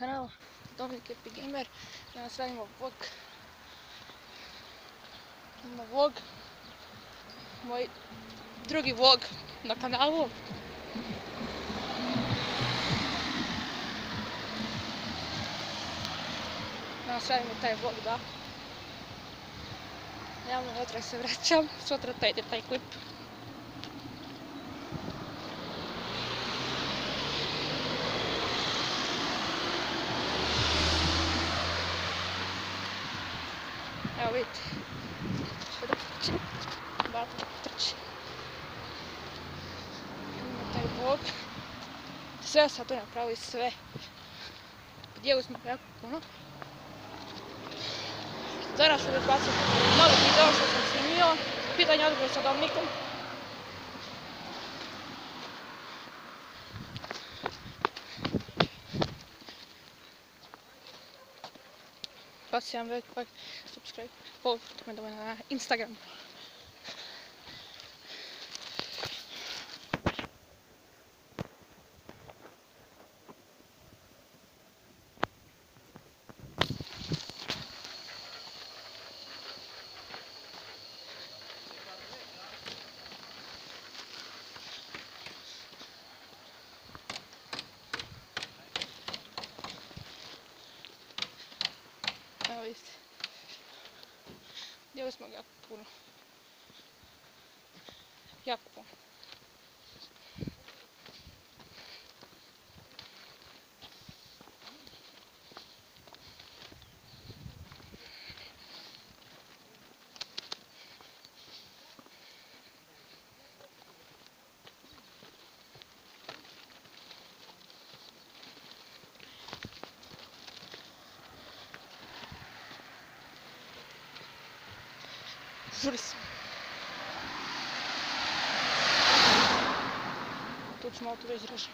kanal Dominik Epic Gamer. Danas radimo vlog, moj drugi vlog na kanalu. Danas radimo taj vlog, da. Javno jutra se vraćam, sutra ide taj klip. Evo vidite, sve da trče, bato trče. Imamo taj vlog. Sve sad tu napravili, sve. Podijeli smo jako puno. Danas sam izbacio novi video što sam snimio. Pitanje odgovor sa Dominikom. Baci jedan veliki like, subscribe, follow me na Instagramu. Evo vidite, dijeli smo ga jako puno, jako puno. Žuri se. Tu ću malo tu već režem.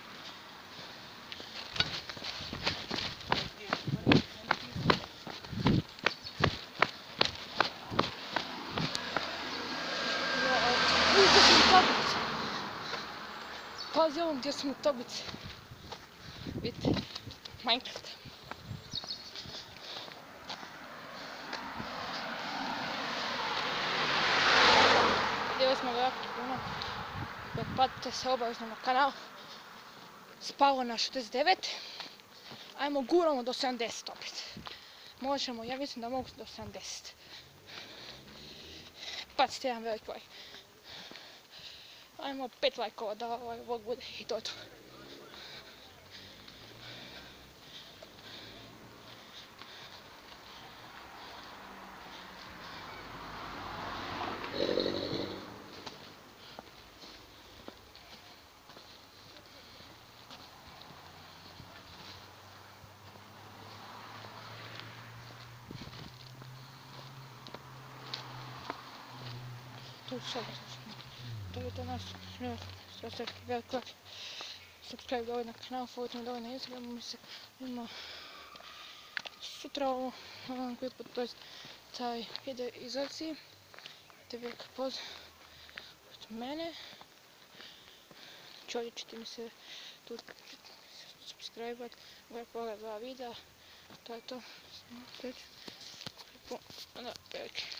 Pazi ovom gdje su mi tobice. Vidite, Minecraft. Vidjeli smo ga jako puno. Pretplatite se obavezno na kanal. Spalo na 69. Ajmo guramo do 70 opet. Možemo, ja mislim da mogu do 70. Bacite jedan veliki like. Ajmo 5 lajkova da ovaj vlog bude i to je to. To je to nas. Stavite veliki like. Subscribe dole na kanal, follow me dole na Instagramu. Mi se vidimo sutra u ovom klipu, to je taj video izlazi. Te velika pozdrav od mene. Čovjek ćete mi se tu subscribe-at, gore pogled 2 videa. To je to. Sreću. Onda veliki.